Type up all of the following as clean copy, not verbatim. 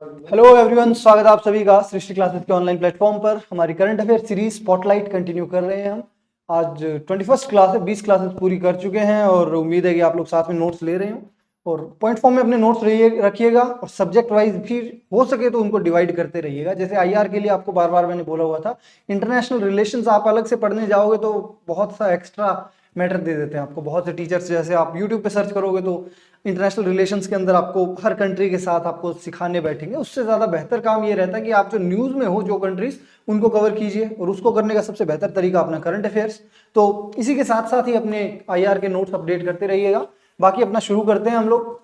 Hello everyone, स्वागत है आप सभी का सृष्टि क्लासेस के ऑनलाइन प्लेटफॉर्म पर। हमारी current affair series spotlight continue कर रहे हैं हम। आज 21st क्लास है, 20 क्लासेस पूरी कर चुके हैं और उम्मीद है कि आप लोग साथ में नोट्स ले रहे हो और पॉइंट फॉर्म में अपने नोट्स रखिएगा और सब्जेक्ट वाइज भी हो सके तो उनको डिवाइड करते रहिएगा। जैसे आईआर के लिए आपको बार बार मैंने बोला हुआ था, इंटरनेशनल रिलेशंस आप अलग से पढ़ने जाओगे तो बहुत सा एक्स्ट्रा मैटर दे देते हैं आपको। बहुत से टीचर्स, जैसे आप यूट्यूब पे सर्च करोगे तो इंटरनेशनल रिलेशंस के अंदर आपको हर कंट्री के साथ आपको सिखाने बैठेंगे। उससे ज़्यादा बेहतर काम ये रहता है कि आप जो न्यूज़ में हो, जो कंट्रीज, उनको कवर कीजिए और उसको करने का सबसे बेहतर तरीका अपना करंट अफेयर्स। तो इसी के साथ साथ ही अपने आईआर के नोट्स अपडेट करते रहिएगा। बाकी अपना शुरू करते हैं हम लोग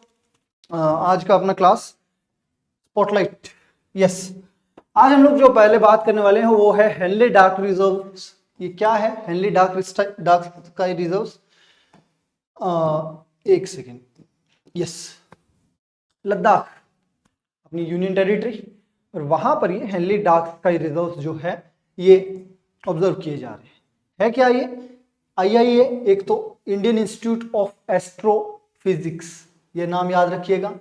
आज का अपना क्लास स्पॉटलाइट। यस, आज हम लोग जो पहले बात करने वाले हैं वो है हेनली डार्क रिजर्व्स। ये क्या है हेनली डार्क स्काई रिजर्व्स? एक सेकेंड। यस, लद्दाख अपनी यूनियन टेरिटरी और वहां पर ये हेनली डार्क स्काई रिजर्व्स जो है ये ऑब्जर्व किए जा रहे हैं। है क्या ये? आईआईए, एक तो इंडियन इंस्टीट्यूट ऑफ एस्ट्रोफिजिक्स, ये नाम याद रखिएगा।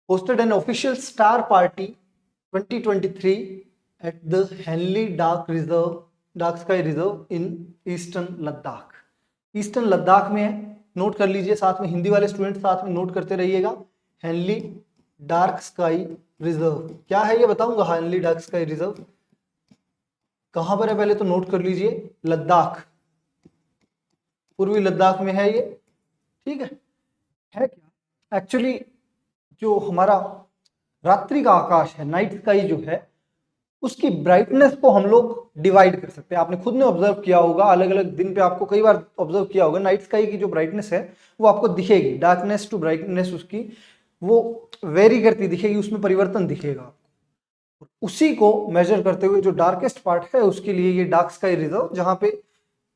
hosted an official star party 2023 at the Henley Dark Sky Reserve in eastern Ladakh. Eastern Ladakh में है, नोट कर लीजिए। साथ में हिंदी वाले स्टूडेंट साथ में नोट करते रहिएगा। हेनली डार्क स्काई रिजर्व क्या है ये बताऊंगा। हेनली डार्क स्काई रिजर्व कहां पर है पहले तो नोट कर लीजिए। लद्दाख, पूर्वी लद्दाख में है ये। ठीक है क्या? एक्चुअली जो हमारा रात्रि का आकाश है, नाइट स्काई जो है, उसकी ब्राइटनेस को हम लोग डिवाइड कर सकते हैं। आपने खुद ने ऑब्जर्व किया होगा, अलग अलग दिन पे आपको कई बार ऑब्जर्व किया होगा, नाइट स्काई की जो ब्राइटनेस है वो आपको दिखेगी। डार्कनेस टू ब्राइटनेस उसकी वो वेरी करती दिखेगी, उसमें परिवर्तन दिखेगा। उसी को मेजर करते हुए जो डार्केस्ट पार्ट है उसके लिए ये डार्क स्काई रिजर्व, जहां पे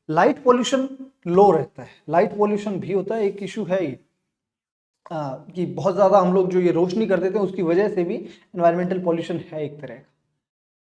लाइट पोल्यूशन लो रहता है। लाइट पोल्यूशन भी होता है, एक इशू है ये कि बहुत ज्यादा हम लोग जो ये रोशनी कर देते हैं उसकी वजह से भी एनवायरमेंटल पॉल्यूशन है एक तरह का।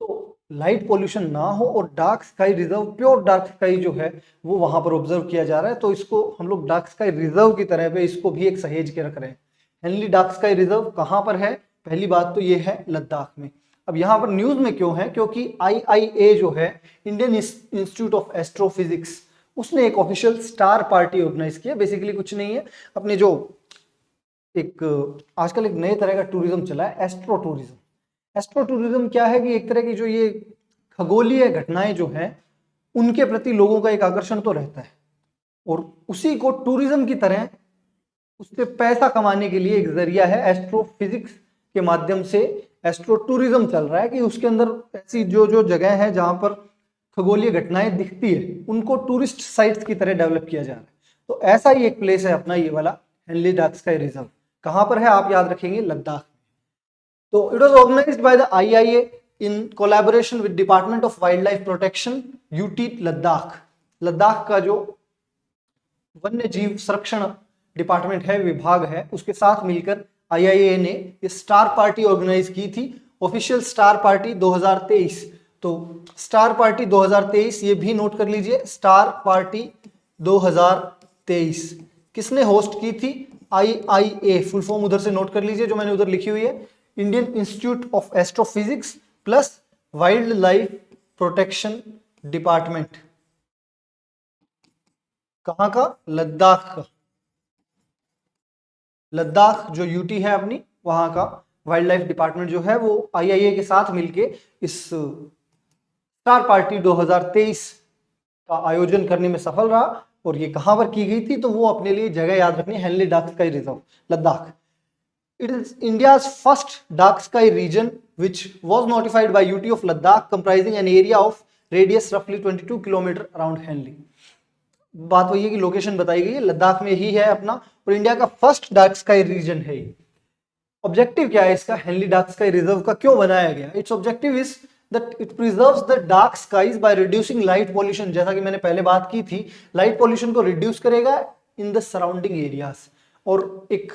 तो लाइट पोल्यूशन ना हो और dark sky reserve, pure dark sky जो है वो वहां पर ऑब्जर्व किया जा रहा है। तो इसको हम लोग डार्क स्काई रिजर्व की तरह पे इसको भी एक सहेज के रख रहे हैं। हेनली डार्क स्काई रिजर्व कहां पर है? पहली बात तो ये है लद्दाख में। अब यहाँ पर न्यूज में क्यों है? क्योंकि आईआईए जो है, इंडियन इंस्टीट्यूट ऑफ एस्ट्रोफिजिक्स, उसने एक ऑफिशियल स्टार पार्टी ऑर्गेनाइज किया। बेसिकली कुछ नहीं है, अपने जो एक आजकल एक नए तरह का टूरिज्म चला है, एस्ट्रो टूरिज्म। एस्ट्रो टूरिज्म क्या है कि एक तरह की जो ये खगोलीय घटनाएं जो हैं उनके प्रति लोगों का एक आकर्षण तो रहता है और उसी को टूरिज्म की तरह उससे पैसा कमाने के लिए एक जरिया है। एस्ट्रोफिजिक्स के माध्यम से एस्ट्रो टूरिज्म चल रहा है कि उसके अंदर ऐसी जो जो जगह है जहां पर खगोलीय घटनाएं दिखती है उनको टूरिस्ट साइट्स की तरह डेवलप किया जा रहा है। तो ऐसा ही एक प्लेस है अपना ये वाला हेनली डार्क स्काई रिजर्व। कहां पर है आप याद रखेंगे? लद्दाख। तो it was organised by the IIA in collaboration with department of wildlife protection, UT Ladakh. Ladakh का जो वन्य जीव संरक्षण डिपार्टमेंट है, विभाग है, उसके साथ मिलकर आईआईए ने ये स्टार पार्टी ऑर्गेनाइज की थी, ऑफिशियल स्टार पार्टी 2023। तो स्टार पार्टी 2023 ये भी नोट कर लीजिए। स्टार पार्टी 2023 किसने होस्ट की थी? आईआईए, फुल फॉर्म उधर से नोट कर लीजिए जो मैंने उधर लिखी हुई है, Indian institute of astrophysics plus wild life protection department. कहां का? लद्दाख का। लद्दाख जो यूटी है अपनी, वहां का वाइल्ड लाइफ डिपार्टमेंट जो है वो आईआईए के साथ मिलके इस स्टार पार्टी 2023 का आयोजन करने में सफल रहा। और ये कहां पर की गई थी? तो वो अपने लिए जगह याद रखनी, Hanle dark sky reserve, Ladakh. It is India's first dark sky region which was notified by UT of Ladakh, comprising an area of radius रफली 22 किलोमीटर अराउंड हेनली। बात वही है कि लोकेशन बताई गई है, लद्दाख में ही है अपना, और इंडिया का फर्स्ट डार्क स्काई रीजन है। ऑब्जेक्टिव क्या है इसका? हेनली डार्क स्काई रिजर्व का क्यों बनाया गया? It's objective is that it preserves the dark skies by reducing light pollution। जैसा कि मैंने पहले बात की थी, लाइट पॉल्यूशन को रिड्यूस करेगा इन द सराउंडिंग एरियाज और एक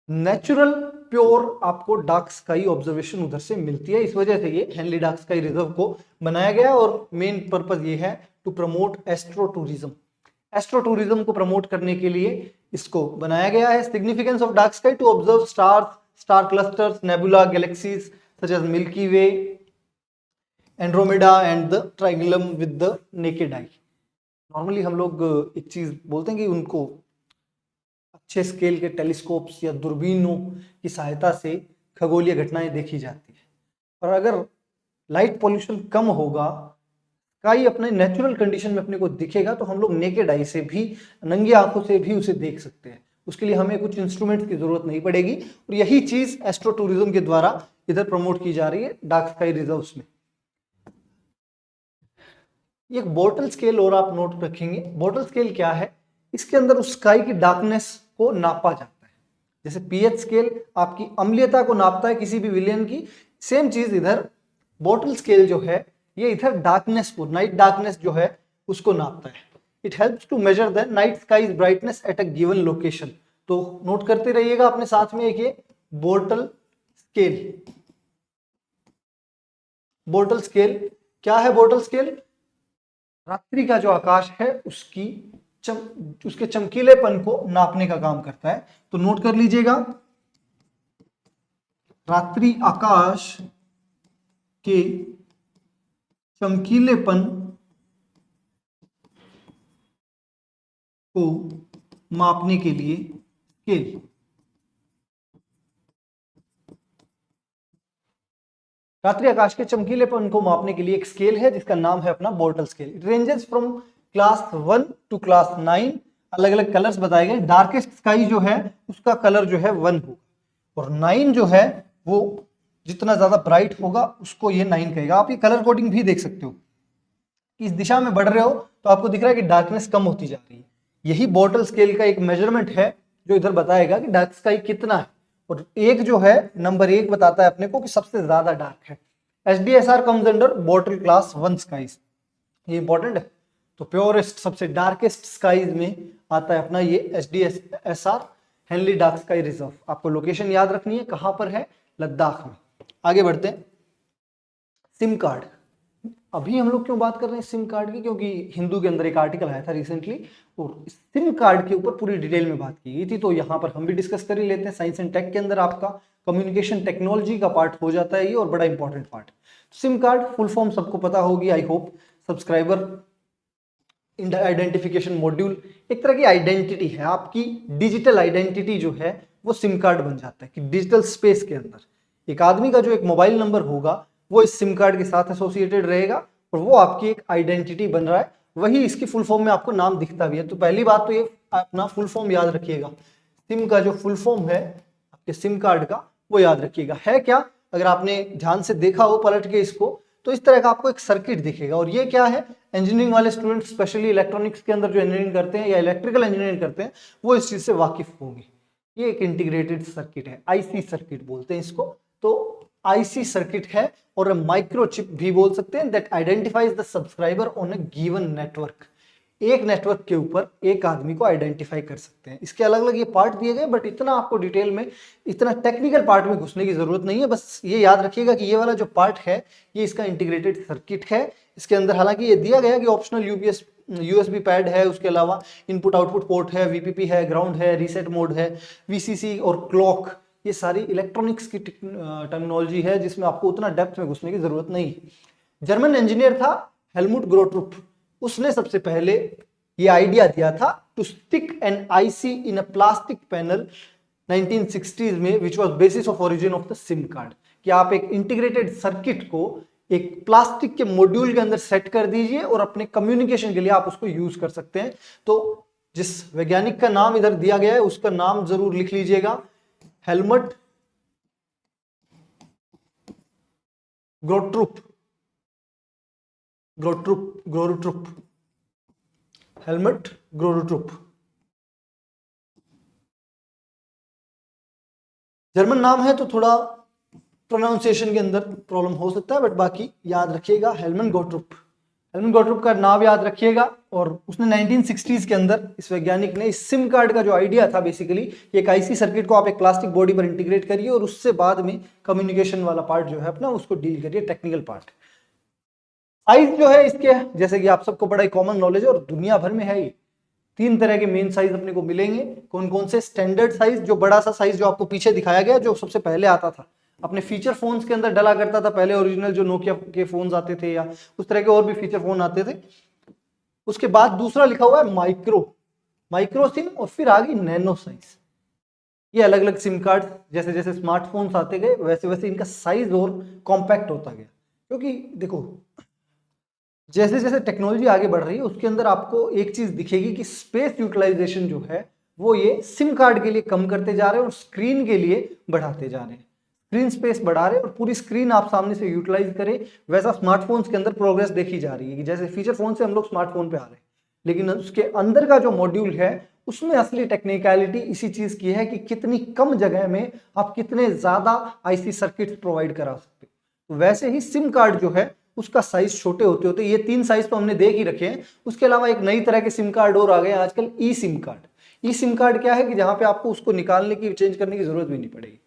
नेचुरल प्योर आपको डार्क स्काई ऑब्जर्वेशन उधर से मिलती है। इस वजह से ये हेनली डार्क स्काई रिजर्व को बनाया गया और मेन पर्पज ये है to promote astro tourism. Astro tourism को प्रमोट करने के लिए इसको बनाया गया है। Significance of dark sky to observe stars star clusters, nebula, galaxies such as Milky Way, Andromeda and the Triangulum with the naked eye. Normally हम लोग एक चीज बोलते हैं कि उनको अच्छे स्केल के टेलीस्कोप्स या दूरबीनों की सहायता से खगोलीय घटनाएं देखी जाती है, और अगर लाइट पॉल्यूशन कम होगा, स्काई अपने नेचुरल कंडीशन में अपने को दिखेगा, तो हम लोग नेकेड आई से भी, नंगी आंखों से भी उसे देख सकते हैं। उसके लिए हमें कुछ इंस्ट्रूमेंट्स की जरूरत नहीं पड़ेगी, और यही चीज एस्ट्रो टूरिज्म के द्वारा इधर प्रमोट की जा रही है डार्क स्काई रिजर्व्स में। एक बोर्टल स्केल और आप नोट रखेंगे। बोर्टल स्केल क्या है? इसके अंदर उस स्काई की डार्कनेस को नापा जाता है। जैसे पीएच स्केल आपकी अम्लीयता को नापता है किसी भी विलयन की, सेम चीज इधर बोर्टल स्केल जो है ये इधर डार्कनेस को, नाइट डार्कनेस जो है उसको नापता है। It helps to measure the night skies brightness at a given location. तो नोट करते रहिएगा अपने साथ में एक ये बोर्टल स्केल। बोर्टल स्केल क्या है? बोर्टल स्केल रात्रि का जो आकाश है उसके चमकीलेपन को नापने का काम करता है। तो नोट कर लीजिएगा, रात्रि आकाश के चमकीलेपन को मापने के लिए स्केल। रात्रि आकाश के चमकीलेपन को मापने के लिए एक स्केल है जिसका नाम है अपना Bortle scale. It ranges from class 1 to class 9। अलग अलग कलर्स बताए गए। डार्केस्ट स्काई जो है उसका कलर जो है 1 होगा, और 9 जो है वो जितना ज्यादा ब्राइट होगा उसको ये 9 कहेगा। आप ये कलर कोडिंग भी देख सकते हो कि इस दिशा में बढ़ रहे हो तो आपको दिख रहा है कि डार्कनेस कम होती जा रही है। यही बोर्टल स्केल का एक मेजरमेंट है जो इधर बताएगा कि डार्क स्काई कितना है, और एक जो है नंबर 1 बताता है अपने को कि सबसे ज्यादा डार्क है। HDSR comes under Bortle class 1 skies. ये इंपॉर्टेंट है। तो प्योरेस्ट सबसे डार्केस्ट स्काईज में आता है अपना ये HDSR, Henley dark sky reserve. आपको लोकेशन याद रखनी है, कहां पर है? लद्दाख में। आगे बढ़ते हैं। SIM card. अभी हम लोग क्यों बात कर रहे हैं सिम कार्ड की? क्योंकि हिंदू के अंदर एक आर्टिकल आया था रिसेंटली और सिम कार्ड के ऊपर पूरी डिटेल में बात की गई थी, तो यहाँ पर हम भी डिस्कस कर ही लेते हैं। साइंस एंड टेक के अंदर आपका कम्युनिकेशन टेक्नोलॉजी का पार्ट हो जाता है ये, और बड़ा important part. SIM card full form सबको पता होगी I hope. Subscriber identification module, एक तरह की आइडेंटिटी है आपकी। डिजिटल आइडेंटिटी जो है वो सिम कार्ड बन जाता है कि डिजिटल स्पेस के अंदर एक आदमी का जो एक मोबाइल नंबर होगा वो इस सिम कार्ड के साथ एसोसिएटेड रहेगा, और वो आपकी एक आइडेंटिटी बन रहा है। वही इसकी फुल फॉर्म में आपको नाम दिखता भी है। तो पहली बात तो ये अपना फुल फॉर्म याद रखिएगा। सिम का जो फुल फॉर्म है आपके सिम कार्ड का वो याद रखिएगा। है क्या? अगर आपने ध्यान से देखा हो पलट के इसको, तो इस तरह का आपको एक सर्किट दिखेगा। और ये क्या है? इंजीनियरिंग वाले स्टूडेंट स्पेशली इलेक्ट्रॉनिक्स के अंदर जो इंजीनियरिंग करते हैं या इलेक्ट्रिकल इंजीनियरिंग करते हैं वो इस चीज से वाकिफ होंगे। ये एक इंटीग्रेटेड सर्किट है, आईसी सर्किट बोलते हैं इसको। तो आईसी सर्किट है, और माइक्रोचिप भी बोल सकते हैं, that identifies the subscriber on a given network. एक नेटवर्क के ऊपर एक आदमी को आइडेंटिफाई कर सकते हैं। इसके अलग अलग ये पार्ट दिए गए, बट इतना आपको डिटेल में, इतना टेक्निकल पार्ट में घुसने की जरूरत नहीं है। बस ये याद रखिएगा कि ये वाला जो पार्ट है ये इसका इंटीग्रेटेड सर्किट है। इसके अंदर हालांकि ये दिया गया कि ऑप्शनल यूएसबी पैड है, उसके अलावा इनपुट आउटपुट पोर्ट है, वीपीपी है, ग्राउंड है, रीसेट मोड है, वीसीसी और क्लॉक, ये सारी इलेक्ट्रॉनिक्स की टेक्नोलॉजी है जिसमें आपको उतना डेप्थ में घुसने की जरूरत नहीं है। जर्मन इंजीनियर था हेलमुट ग्रोट्रुप, उसने सबसे पहले ये आइडिया दिया था to stick an IC in a plastic panel 1960s में, which was basis of origin of the SIM card. कि आप एक इंटीग्रेटेड सर्किट को एक प्लास्टिक के मॉड्यूल के अंदर सेट कर दीजिए और अपने कम्युनिकेशन के लिए आप उसको यूज कर सकते हैं। तो जिस वैज्ञानिक का नाम इधर दिया गया है उसका नाम जरूर लिख लीजिएगा, हेलमट ग्रोट्रुप। हेलमट ग्रोट्रुप जर्मन नाम है तो थोड़ा प्रोनाउंसिएशन के अंदर प्रॉब्लम हो सकता है, बट बाकी याद रखिएगा हेलमट ग्रोट्रुप। हेलमट ग्रोट्रुप का नाम याद रखिएगा। और उसने 1960s के अंदर इस वैज्ञानिक ने इस सिम कार्ड का जो आइडिया था, बेसिकली एक आईसी सर्किट को आप एक प्लास्टिक बॉडी पर इंटीग्रेट करिए और उससे बाद में कम्युनिकेशन वाला पार्ट जो है अपना उसको डील करिए, टेक्निकल पार्ट। साइज जो है इसके, जैसे कि आप सबको बड़ा ही कॉमन नॉलेज है और दुनिया भर में है ही, तीन तरह के मेन साइज अपने को मिलेंगे। कौन कौन से? स्टैंडर्ड साइज, जो बड़ा सा साइज जो आपको पीछे दिखाया गया, जो सबसे पहले आता था, अपने फीचर फोन्स के अंदर डला करता था पहले, ओरिजिनल जो नोकिया के फोन्स आते थे या उस तरह के और भी फीचर फोन आते थे। उसके बाद दूसरा लिखा हुआ है माइक्रो सिम, और फिर आगे नैनो साइज। ये अलग अलग सिम कार्ड, जैसे जैसे स्मार्टफोन्स आते गए वैसे वैसे इनका साइज और कॉम्पैक्ट होता गया। क्योंकि देखो, जैसे जैसे टेक्नोलॉजी आगे बढ़ रही है उसके अंदर आपको एक चीज दिखेगी कि स्पेस यूटिलाइजेशन जो है वो ये सिम कार्ड के लिए कम करते जा रहे हैं और स्क्रीन के लिए बढ़ाते जा रहे हैं। स्क्रीन स्पेस बढ़ा रहे हैं और पूरी स्क्रीन आप सामने से यूटिलाइज करें, वैसा स्मार्टफोन्स के अंदर प्रोग्रेस देखी जा रही है कि जैसे फीचर फोन से हम लोग स्मार्टफोन पे आ रहे हैं, लेकिन उसके अंदर का जो मॉड्यूल है उसमें असली टेक्निकलिटी इसी चीज की है कि कितनी कम जगह में आप कितने ज्यादा आईसी सर्किट प्रोवाइड करा सकते हो। वैसे ही सिम कार्ड जो है उसका साइज छोटे होते होते, ये तीन साइज तो हमने देख ही रखे हैं, उसके अलावा एक नई तरह के सिम कार्ड और आ गए आजकल, ई सिम कार्ड। ई सिम कार्ड क्या है कि जहां पे आपको उसको निकालने की, चेंज करने की जरूरत भी नहीं पड़ेगी।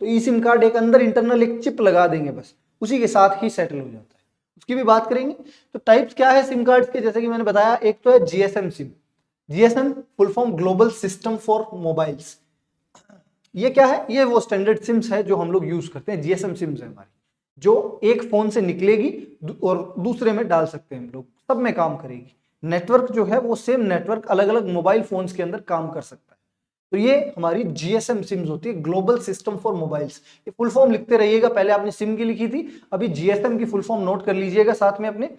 तो ई सिम कार्ड एक अंदर इंटरनल एक चिप लगा देंगे, बस उसी के साथ ही सेटल हो जाता है। उसकी भी बात करेंगे। तो टाइप्स क्या है सिम कार्ड्स के, जैसे कि मैंने बताया, एक तो है GSM SIM. GSM full form global system for mobiles. ये क्या है? ये वो स्टैंडर्ड सिम्स है जो हम लोग यूज करते हैं, जीएसएम सिम्स है हमारी, जो एक फोन से निकलेगी और दूसरे में डाल सकते हैं हम लोग, सब में काम करेगी। नेटवर्क जो है वो सेम नेटवर्क अलग अलग मोबाइल फोन्स के अंदर काम कर सकता है। तो ये हमारी जीएसएम सिम्स होती है, ग्लोबल सिस्टम फॉर मोबाइल्स। ये फुल फॉर्म लिखते रहिएगा, पहले आपने सिम की लिखी थी, अभी जीएसएम की फुल फॉर्म नोट कर लीजिएगा साथ में अपने।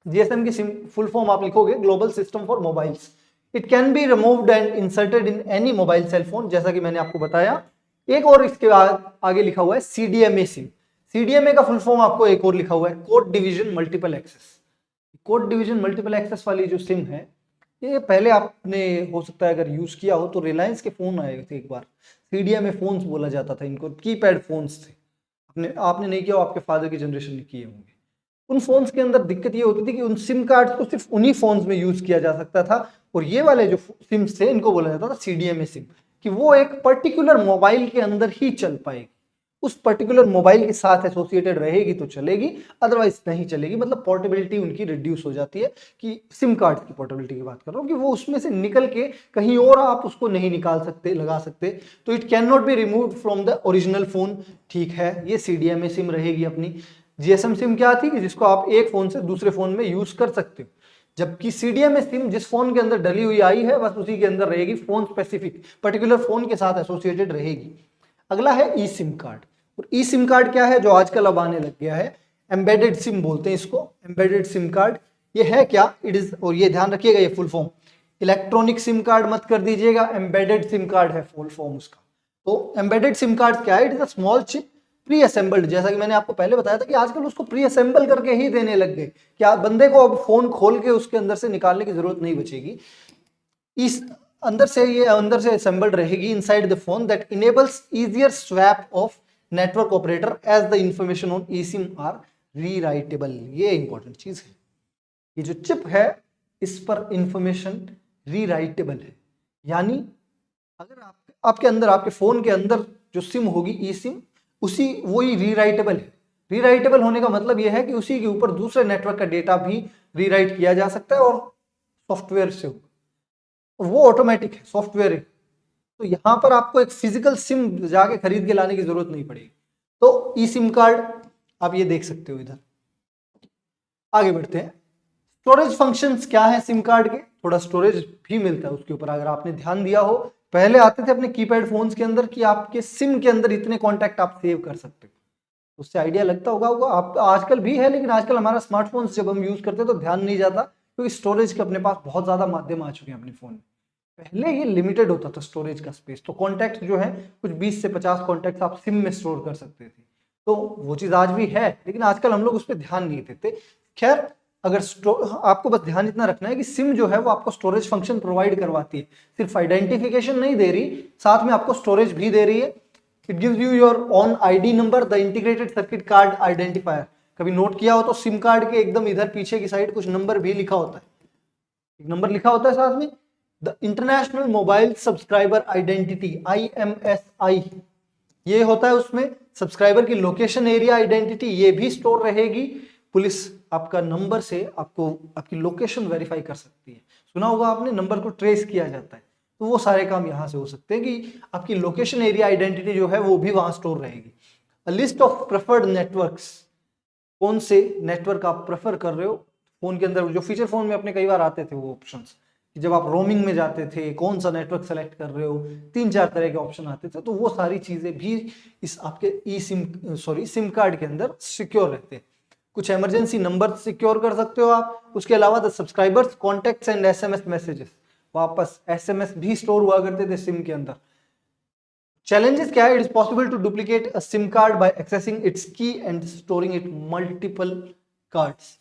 जीएसएम की फुल फॉर्म आप लिखोगे global system for mobiles. It can be removed and inserted in any mobile cell phone, जैसा कि मैंने आपको बताया। एक और इसके आगे लिखा हुआ है सीडीएमए सिम। सीडीएमए का फुल फॉर्म आपको एक और लिखा हुआ है, code division multiple access. Code division multiple access वाली जो सिम है, ये पहले आपने हो सकता है अगर यूज किया हो तो रिलायंस के फोन आए थे एक बार, सीडीएमए फोन्स बोला जाता था इनको, कीपैड फोन्स थे। आपने नहीं किया, आपके फादर की जनरेशन ने किए होंगे। उन फोन्स के अंदर दिक्कत ये होती थी कि उन सिम कार्ड्स को सिर्फ उन्हीं फोन्स में यूज किया जा सकता था, और ये वाले जो सिम्स थे इनको बोला जाता था सीडीएमए सिम, कि वो एक पर्टिकुलर मोबाइल के अंदर ही चल पाएगी, उस पर्टिकुलर मोबाइल के साथ एसोसिएटेड रहेगी तो चलेगी, अदरवाइज नहीं चलेगी। मतलब पोर्टेबिलिटी उनकी रिड्यूस हो जाती है, कि सिम कार्ड की पोर्टेबिलिटी की बात कर रहा हूँ, कि वो उसमें से निकल के कहीं और आप उसको नहीं निकाल सकते, लगा सकते। तो it can not be removed from the original phone. ठीक है, ये सीडीएमए सिम रहेगी अपनी। जीएसएम सिम क्या थी कि जिसको आप एक फोन से दूसरे फोन में यूज कर सकते हो, जबकि सीडीएमए सिम जिस फोन के अंदर डली हुई आई है बस उसी के अंदर रहेगी, फोन स्पेसिफिक पर्टिकुलर फोन के साथ एसोसिएटेड रहेगी। अगला है ई सिम कार्ड। और ई सिम कार्ड क्या है जो आजकल अब आने लग गया है, एम्बेडेड सिम बोलते हैं इसको, एम्बेडेड सिम कार्ड। ये है क्या? इट इज, और ये ध्यान रखिएगा, ये full form, electronic SIM card मत कर दीजिएगा, एम्बेडेड सिम कार्ड है फुल फॉर्म उसका। तो एम्बेडेड सिम कार्ड क्या है? It is a small chip pre assembled, जैसा कि मैंने आपको पहले बताया था कि आजकल उसको प्री असेंबल करके ही देने लग गए, क्या बंदे को अब फोन खोल के उसके अंदर से निकालने की जरूरत नहीं बचेगी। इस अंदर से ये अंदर से असेंबल्ड रहेगी inside the phone, that enables easier swap of network operator as the information on e SIM are rewritable. ये इंपॉर्टेंट चीज है, ये जो चिप है इस पर इंफॉर्मेशन रीराइटेबल है, यानी अगर आपके अंदर, आपके फोन के अंदर जो सिम होगी ई सिम, उसी वही रीराइटेबल है। रीराइटेबल होने का मतलब यह है कि उसी के ऊपर दूसरे नेटवर्क का डेटा भी रीराइट किया जा सकता है, और सॉफ्टवेयर से होगा, वो ऑटोमेटिक है, सॉफ्टवेयर है। तो यहां पर आपको एक फिजिकल सिम जाके खरीद के लाने की जरूरत नहीं पड़ेगी। तो ई सिम कार्ड आप ये देख सकते हो। इधर आगे बढ़ते हैं। स्टोरेज फंक्शंस क्या है सिम कार्ड के? थोड़ा स्टोरेज भी मिलता है उसके ऊपर, अगर आपने ध्यान दिया हो। पहले आते थे अपने कीपैड फोन्स के अंदर कि आपके सिम के अंदर इतने कॉन्टैक्ट आप सेव कर सकते हो, उससे आइडिया लगता होगा आप, आजकल भी है, लेकिन आजकल हमारा स्मार्टफोन्स जब हम यूज करते हैं तो ध्यान नहीं जाता, क्योंकि स्टोरेज के अपने पास बहुत ज्यादा माध्यम आ चुके हैं अपने फोन में। पहले ये लिमिटेड होता था स्टोरेज का स्पेस, तो कॉन्टैक्ट जो है कुछ 20 से 50 कॉन्टैक्ट आप सिम में स्टोर कर सकते थे। तो वो चीज आज भी है, लेकिन आजकल हम लोग उस पर ध्यान नहीं देते। खैर, अगर आपको बस ध्यान इतना रखना है कि सिम जो है वो आपको स्टोरेज फंक्शन प्रोवाइड करवाती है, सिर्फ आइडेंटिफिकेशन नहीं दे रही, साथ में आपको स्टोरेज भी दे रही है। It gives you your on ID number, the integrated circuit card identifier. कभी नोट किया हो तो सिम कार्ड के एकदम इधर पीछे की साइड कुछ नंबर भी लिखा होता है, एक नंबर लिखा होता है साथ में, the international mobile subscriber identity, IMSI, ये होता है उसमें। सब्सक्राइबर की लोकेशन एरिया आइडेंटिटी ये भी स्टोर रहेगी। पुलिस आपका नंबर से आपको आपकी लोकेशन वेरीफाई कर सकती है। सुना होगा आपने, नंबर को ट्रेस किया जाता है। तो वो सारे काम यहाँ से हो सकते हैं कि आपकी लोकेशन एरिया आइडेंटिटी जो है वो भी वहां स्टोर रहेगी। A list of preferred networks, कौन से नेटवर्क आप प्रेफर कर रहे हो फोन के अंदर, जो फीचर फोन में अपने कई बार आते थे वो ऑप्शंस, जब आप रोमिंग में जाते थे कौन सा नेटवर्क सेलेक्ट कर रहे हो, 3-4 तरह के ऑप्शन आते थे, तो वो सारी चीजें भी इस आपके सिम कार्ड के अंदर सिक्योर रहते हैं। कुछ इमरजेंसी नंबर सिक्योर कर सकते हो आप। उसके अलावा the subscribers contacts and SMS messages, वापस एसएमएस भी स्टोर हुआ करते थे सिम के अंदर। चैलेंजेस क्या है? It is possible to duplicate a SIM card by accessing its key and storing it multiple cards.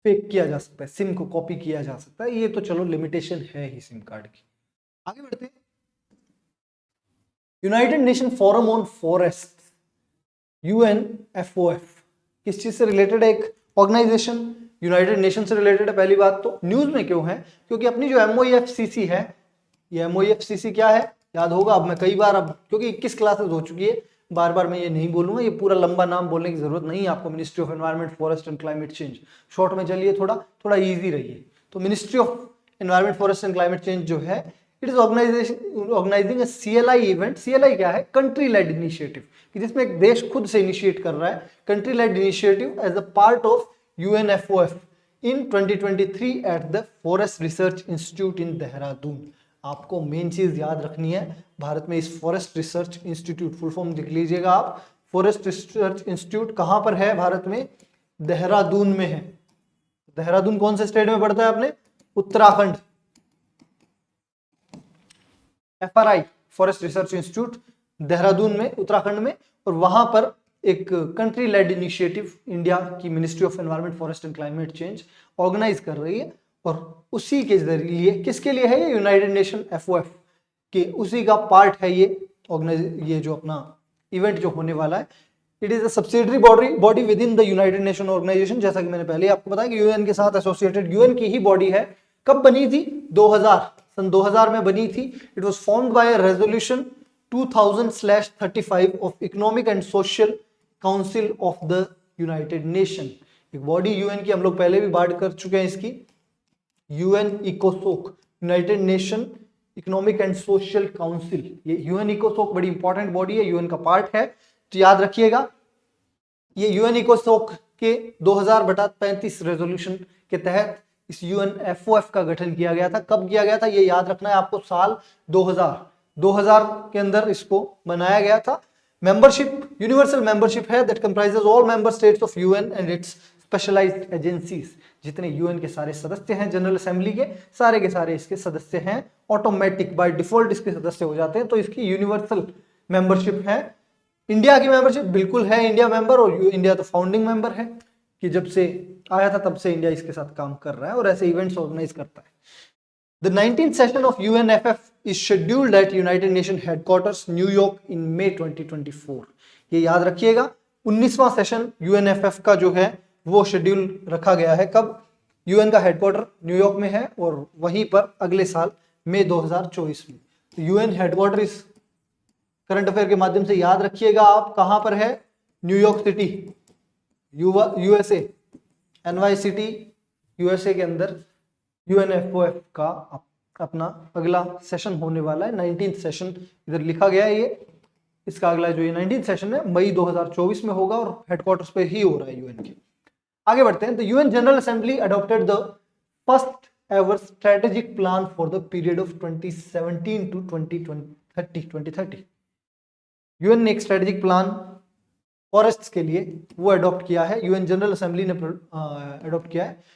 Fake किया जा सकता है, सिम को कॉपी किया जा सकता है, ये तो चलो लिमिटेशन है ही सिम कार्ड की। आगे बढ़ते हैं। United nation forum on forest, UNFOF, किस चीज से रिलेटेड है? एक ऑर्गेनाइजेशन यूनाइटेड नेशन से रिलेटेड है। पहली बात तो न्यूज में क्यों है? क्योंकि अपनी जो MOEFCC है, ये MOEFCC क्या है याद होगा, अब मैं कई बार, अब क्योंकि 21 क्लासेस हो चुकी है, बार बार मैं ये नहीं बोलूंगा, ये पूरा लंबा नाम बोलने की जरूरत नहीं है आपको। Ministry of environment, forest and climate change, short में चलिए, थोड़ा इजी रहिए। तो ministry of environment, forest and climate change जो है, it is organising a CLI event. CLI क्या है? कंट्री लेड इनिशिएटिव, कि जिसमें एक देश खुद से इनिशिएट कर रहा है country led initiative as a part of UNFOF in 2023 at the forest research institute in Dehradun. आपको मेन चीज याद रखनी है, भारत में इस forest research institute, full form लिख लीजिएगा आप, फॉरेस्ट रिसर्च इंस्टीट्यूट कहां पर है भारत में? देहरादून में है। देहरादून कौन से स्टेट में पड़ता है अपने? Uttarakhand. FRI, forest research institute, Dehradun में, उत्तराखंड में। और वहां पर एक कंट्री लेड इनिशिएटिव इंडिया की ministry of environment, forest and climate change organise कर रही है। और उसी के जरिए, किसके लिए है ये? यूनाइटेड नेशन FOF के उसी का पार्ट है ये जो अपना इवेंट जो होने वाला है। It is a subsidiary body within the United Nation organisation. जैसा कि मैंने पहले आपको बताया कि यूएन के साथ एसोसिएटेड, यूएन की ही बॉडी है। कब बनी थी? 2000, सन 2000 में बनी थी। It was formed by a resolution 2000/35 of economic and social council of the United nation. एक बॉडी यूएन की, हम लोग पहले भी बात कर चुके हैं इसकी, यूएन इकोसोक, United Nation economic and social council. ये यूएन इकोसोक बड़ी इंपॉर्टेंट बॉडी है, यूएन का पार्ट है, तो याद रखिएगा। ये यूएन इकोसोक के 2000/35 रेजोल्यूशन के तहत इस UNFOF का गठन किया गया था। कब किया गया था ये याद रखना है आपको, साल 2000 के अंदर इसको बनाया गया था। मेंबरशिप, यूनिवर्सल मेंबरशिप है that comprises all member states of UN and its specialised agencies. जितने यूएन के सारे सदस्य हैं जनरल असेंबली के सारे इसके सदस्य हैं, ऑटोमेटिक बाय डिफॉल्ट इसके सदस्य हो जाते हैं। तो इसकी यूनिवर्सल मेंबरशिप है। इंडिया की मेंबरशिप बिल्कुल है, इंडिया मेंबर, और इंडिया तो फाउंडिंग मेंबर है कि जब से आया था तब से इंडिया इसके साथ काम कर रहा है और ऐसे इवेंट्स ऑर्गेनाइज करता है। The 19th session of UNFF is scheduled at United Nations headquarters, New York in May 2024. ये याद रखिएगा, 19वां सेशन UNFF का जो है वो शेड्यूल रखा गया है। कब? यूएन का हेडक्वार्टर न्यूयॉर्क में है और वहीं पर अगले साल मई 2024 में। तो यूएन हेडक्वार्टर इस करंट अफेयर के माध्यम से याद रखिएगा आप, कहां पर है? New York city, USA, NYCT, USA के अंदर UNFOF का अपना अगला सेशन होने वाला है। 19th सेशन इधर लिखा गया है। ये इसका अगला जो ये 19th सेशन है मई 2024 में होगा और हेडक्वार्टर्स पे ही हो रहा है यूएन के। आगे बढ़ते हैं। The UN General Assembly adopted the first ever strategic plan for the period of 2017 to 2030। UN ने एक स्ट्रेटेजिक प्लान फॉरेस्ट के लिए वो अडॉप्ट किया है, यूएन जनरल असेंबली ने अडॉप्ट किया है।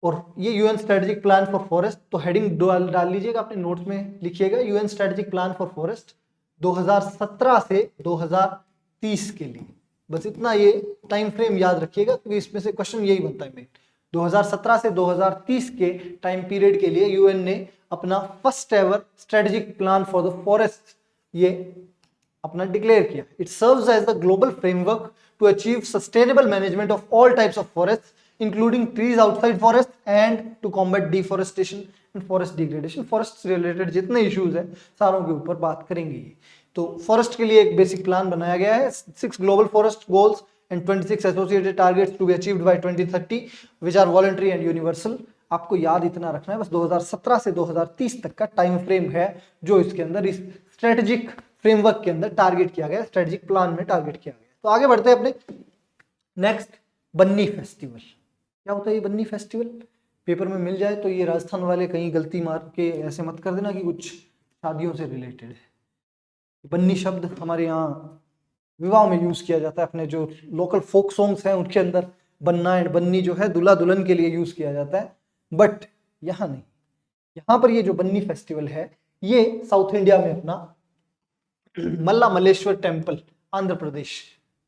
और ये UN strategic plan for forest, तो हेडिंग डाल लीजिएगा अपने नोट्स में, लिखिएगा UN strategic plan for forest 2017 से 2030 के लिए। बस इतना ये टाइम फ्रेम याद रखिएगा क्योंकि इसमें से क्वेश्चन यही बनता है मेन। 2017 से 2030 के टाइम पीरियड के लिए यूएन ने अपना first ever strategic plan for the forest ये अपना डिक्लेयर किया। It serves as the global framework to achieve sustainable management of all types of forest including trees outside forest and to combat deforestation and forest degradation. Forest से related जितने issues हैं सारों के ऊपर बात करेंगे। तो फॉरेस्ट के लिए एक बेसिक प्लान बनाया गया है। 6 global forest goals and 26 associated targets to be achieved by 2030 which are voluntary and universal। आपको याद इतना रखना है बस 2017 से 2030 तक का टाइम फ्रेम है जो इसके अंदर इस स्ट्रेटेजिक फ्रेमवर्क के अंदर टारगेट किया गया, स्ट्रेटेजिक प्लान में टारगेट किया गया। तो आगे बढ़ते हैं अपने नेक्स्ट, बन्नी फेस्टिवल। क्या होता है ये बन्नी फेस्टिवल? पेपर में मिल जाए तो ये राजस्थान वाले कहीं गलती मार के ऐसे मत कर देना कि कुछ शादियों से रिलेटेड है। बन्नी शब्द हमारे यहाँ विवाह में यूज किया जाता है, अपने जो लोकल फोक सॉन्ग्स हैं उनके अंदर बन्ना एंड बन्नी जो है दूल्हा दुल्हन के लिए यूज किया जाता है, बट यहाँ नहीं। यहाँ पर ये जो बन्नी फेस्टिवल है ये साउथ इंडिया में अपना मल्ला मल्लेश्वर टेम्पल आंध्र प्रदेश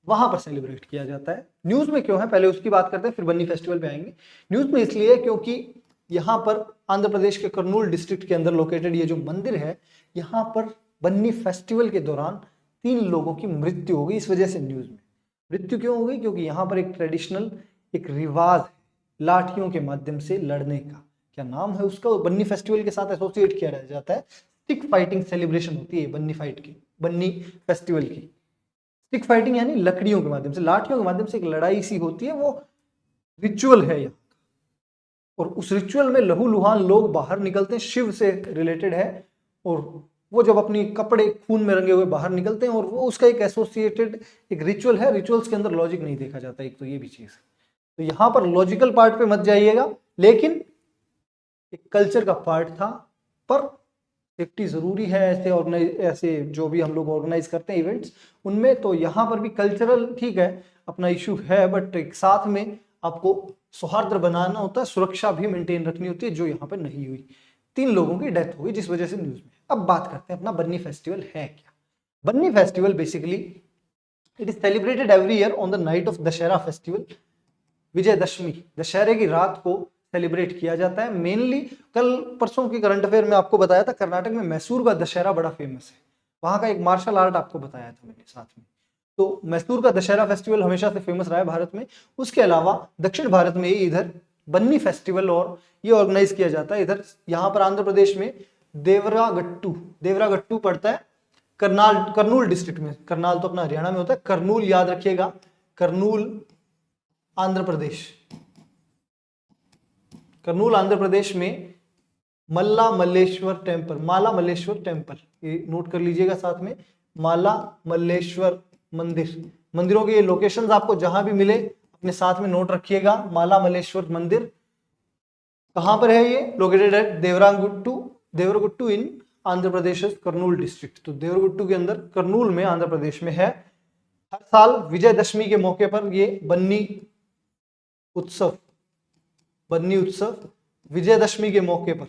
वहां पर सेलिब्रेट किया जाता है। न्यूज में क्यों है पहले उसकी बात करते हैं, फिर बन्नी फेस्टिवल पे आएंगे। न्यूज में इसलिए क्योंकि यहाँ पर आंध्र प्रदेश के कर्नूल डिस्ट्रिक्ट के अंदर लोकेटेड ये जो मंदिर है, यहाँ पर बन्नी फेस्टिवल के दौरान 3 लोगों की मृत्यु हो गई। इस वजह से न्यूज में मृत्यु क्यों हो गई? क्योंकि यहाँ पर एक ट्रेडिशनल एक रिवाज है लाठियों के माध्यम से लड़ने का। क्या नाम है उसका? बन्नी फेस्टिवल के साथ एसोसिएट किया जाता है। स्टिक फाइटिंग सेलिब्रेशन होती है बन्नी फाइट की, बन्नी फेस्टिवल की। स्टिक फाइटिंग यानी लकड़ियों के माध्यम से, लाठियों के माध्यम से एक लड़ाई सी होती है, वो रिचुअल है यहाँ। और उस रिचुअल में लहूलुहान लोग बाहर निकलते हैं, शिव से रिलेटेड है, और वो जब अपनी कपड़े खून में रंगे हुए बाहर निकलते हैं, और वो उसका एक एसोसिएटेड एक रिचुअल है। रिचुअल्स के अंदर लॉजिक नहीं देखा जाता, एक तो ये भी चीज। तो यहाँ पर लॉजिकल पार्ट पे मत जाइएगा, लेकिन एक कल्चर का पार्ट था। पर सेफ्टी जरूरी है ऐसे ऑर्गेनाइज, ऐसे जो भी हम लोग ऑर्गेनाइज करते हैं इवेंट्स उनमें, तो यहाँ पर भी कल्चरल ठीक है अपना इशू है, बट एक साथ में आपको सौहार्द बनाना होता है, सुरक्षा भी मेंटेन रखनी होती है, जो यहाँ पर नहीं हुई। 3 लोगों की डेथ हो गई जिस वजह से न्यूज में। अब बात करते हैं अपना बन्नी फेस्टिवल है क्या। Banni festival basically it is celebrated every year on the night of Dussehra festival. Vijayadashami, दशहरे की रात को सेलिब्रेट किया जाता है। मेनली कल परसों की करंट अफेयर में आपको बताया था, कर्नाटक में मैसूर का दशहरा बड़ा फेमस है, वहां का एक मार्शल आर्ट आपको बताया था मैंने साथ में। तो मैसूर का दशहरा फेस्टिवल हमेशा से फेमस रहा है भारत में। उसके अलावा दक्षिण भारत में ही इधर बन्नी फेस्टिवल और ये ऑर्गेनाइज किया जाता है। इधर यहाँ पर आंध्र प्रदेश में देवरागट्टू पड़ता है, कर्नूल डिस्ट्रिक्ट में। करनाल तो अपना हरियाणा में होता है, कर्नूल याद रखिएगा, कर्नूल आंध्र प्रदेश। कर्नूल आंध्र प्रदेश में माला मल्लेश्वर टेम्पल, ये नोट कर लीजिएगा साथ में, माला मल्लेश्वर मंदिर। मंदिरों के ये लोकेशंस आपको जहां भी मिले अपने साथ में नोट रखिएगा। माला मल्लेश्वर मंदिर कहां पर है? ये located at Devaragattu in Andhra Pradesh Kurnool district. तो देवरागुट्टू के अंदर कर्नूल में आंध्र प्रदेश में है। हर साल विजयदशमी के मौके पर ये बन्नी उत्सव विजयदशमी के मौके पर,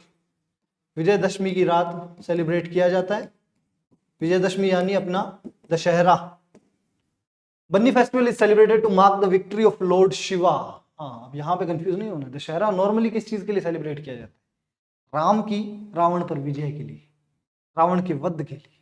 विजयदशमी की रात सेलिब्रेट किया जाता है। विजयदशमी यानी अपना Dussehra. Banni festival is celebrated to mark the victory of lord Shiva. हाँ, अब यहाँ पे कंफ्यूज नहीं होना। दशहरा नॉर्मली किस चीज के लिए सेलिब्रेट किया जाता है? राम की रावण पर विजय के लिए, रावण के वध के लिए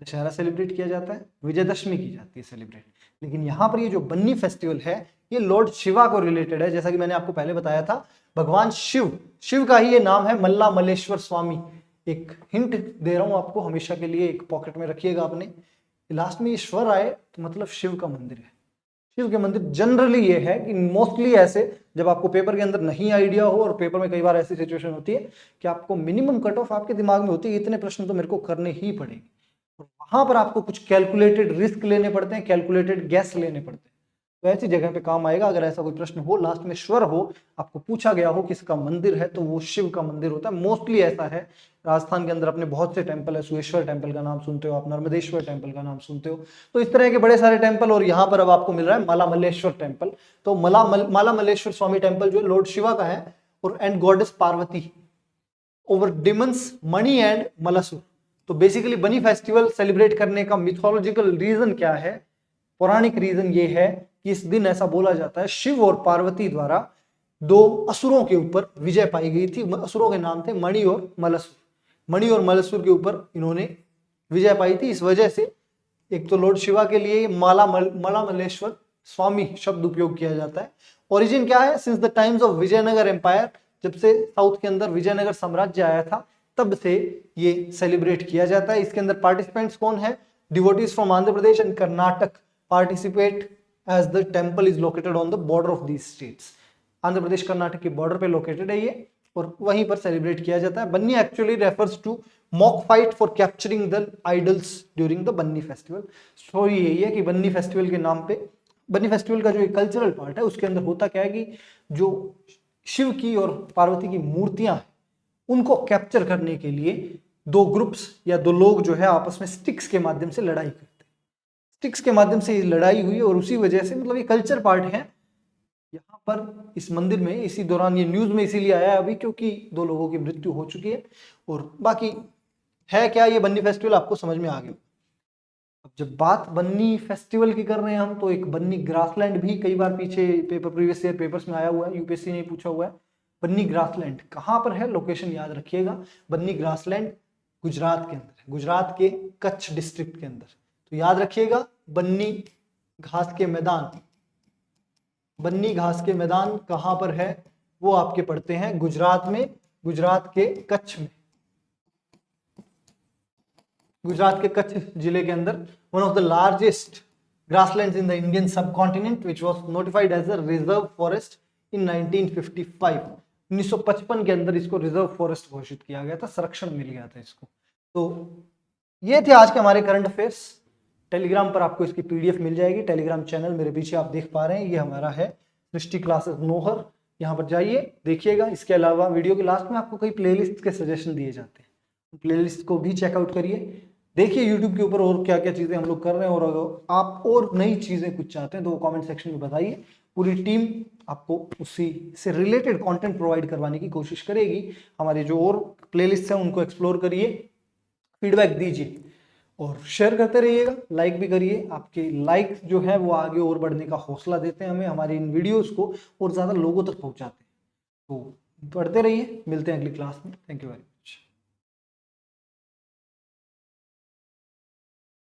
दशहरा सेलिब्रेट किया जाता है, विजयदशमी की जाती है सेलिब्रेट। लेकिन यहाँ पर ये जो बन्नी फेस्टिवल है ये लॉर्ड शिवा को रिलेटेड है। जैसा कि मैंने आपको पहले बताया था, भगवान शिव का ही ये नाम है, मल्ला मल्लेश्वर स्वामी। एक हिंट दे रहा हूं आपको, हमेशा के लिए एक पॉकेट में रखिएगा अपने। लास्ट में ये स्वर आए तो मतलब शिव का मंदिर है। शिव के मंदिर जनरली ये है कि मोस्टली ऐसे जब आपको पेपर के अंदर नहीं आइडिया हो, और पेपर में कई बार ऐसी सिचुएशन होती है कि आपको मिनिमम कट ऑफ आपके दिमाग में होती है इतने प्रश्न तो मेरे को करने ही पड़ेंगे, और वहां पर आपको कुछ कैलकुलेटेड रिस्क लेने पड़ते हैं, कैलकुलेटेड गैस लेने पड़ते हैं। तो ऐसी जगह पे काम आएगा। अगर ऐसा कोई प्रश्न हो, लास्ट में स्वर हो, आपको पूछा गया हो किसका मंदिर है, तो वो शिव का मंदिर होता है। मोस्टली ऐसा है। राजस्थान के अंदर अपने बहुत से टेंपल है, सुरेश्वर टेंपल का नाम सुनते हो आप, नर्मदेश्वर टेंपल का नाम सुनते हो, तो इस तरह के बड़े सारे टेंपल। और यहाँ पर अब आपको मिल रहा है माला मल्लेश्वर टेंपल। तो माला मल्लेश्वर स्वामी टेंपल जो है लॉर्ड शिवा का है, और and goddess Parvati over demons Mani and Malasura. तो बेसिकली बनी फेस्टिवल सेलिब्रेट करने का मिथोलॉजिकल रीजन क्या है, पौराणिक रीजन ये है कि इस दिन ऐसा बोला जाता है शिव और पार्वती द्वारा 2 असुरों के ऊपर विजय पाई गई थी। असुरों के नाम थे मणि और मलसुर। मणि और मलसुर के ऊपर इन्होंने विजय पाई थी। इस वजह से एक तो लॉर्ड शिवा के लिए माला मल्लेश्वर स्वामी शब्द उपयोग किया जाता है। ओरिजिन क्या है? Since the times of Vijayanagara empire, जब से साउथ के अंदर विजयनगर साम्राज्य आया था तब से ये सेलिब्रेट किया जाता है। इसके अंदर पार्टिसिपेंट्स कौन है? Devotees from Andhra Pradesh and Karnataka participate as the temple is located on the border of these states। Andhra Pradesh Karnataka के बॉर्डर पे लोकेटेड है ये, और वहीं पर सेलिब्रेट किया जाता है। Banni actually refers to mock fight for capturing the idols during the Banni festival. Story यही है कि बन्नी फेस्टिवल के नाम पे, बन्नी फेस्टिवल का जो एक कल्चरल पार्ट है उसके अंदर होता क्या है कि जो शिव की और पार्वती की मूर्तियां हैं उनको कैप्चर करने के लिए दो ग्रुप्स या दो लोग जो है आपस में स्टिक्स के माध्यम से लड़ाई करते हैं। स्टिक्स के माध्यम से ये लड़ाई हुई और उसी वजह से, मतलब ये कल्चर पार्ट है यहाँ पर इस मंदिर में। इसी दौरान ये न्यूज में इसीलिए आया है अभी क्योंकि 2 लोगों की मृत्यु हो चुकी है। और बाकी है क्या ये बन्नी फेस्टिवल, आपको समझ में आ गया। अब जब बात बन्नी फेस्टिवल की कर रहे हैं हम, तो एक बन्नी ग्रासलैंड भी कई बार पीछे प्रीवियस ईयर पेपर्स में आया हुआ है, यूपीएससी ने पूछा हुआ है। बन्नी ग्रासलैंड कहाँ पर है, लोकेशन याद रखिएगा। बन्नी ग्रासलैंड गुजरात के अंदर है, गुजरात के कच्छ डिस्ट्रिक्ट के अंदर। तो याद रखिएगा बन्नी घास के मैदान, बन्नी घास के मैदान कहाँ पर है वो आपके पढ़ते हैं गुजरात में, गुजरात के कच्छ में, गुजरात के कच्छ जिले के अंदर। One of the largest grasslands in the Indian subcontinent which was notified as a reserve forest in 1955। 1955 के अंदर इसको रिजर्व फॉरेस्ट घोषित किया गया था, संरक्षण मिल गया था इसको। तो ये थे आज के हमारे करंट अफेयर्स। टेलीग्राम पर आपको इसकी पीडीएफ मिल जाएगी। टेलीग्राम चैनल मेरे पीछे आप देख पा रहे हैं, ये हमारा है सृष्टि क्लासेस नोहर। यहाँ पर जाइए देखिएगा। इसके अलावा वीडियो के लास्ट में आपको कई प्लेलिस्ट के सजेशन दिए जाते हैं, प्लेलिस्ट को भी चेकआउट करिए। देखिए यूट्यूब के ऊपर और क्या क्या चीजें हम लोग कर रहे हैं, और अगर आप और नई चीजें कुछ चाहते हैं तो वो कमेंट सेक्शन में बताइए। पूरी टीम आपको उसी से रिलेटेड कंटेंट प्रोवाइड करवाने की कोशिश करेगी। हमारे जो और प्लेलिस्ट हैं उनको एक्सप्लोर करिए, फीडबैक दीजिए और शेयर करते रहिएगा, लाइक भी करिए। आपके लाइक जो है वो आगे और बढ़ने का हौसला देते हैं हमें, हमारी इन वीडियोस को और ज्यादा लोगों तक पहुंचाते हैं। तो पढ़ते रहिए, मिलते हैं अगली क्लास में। Thank you very much.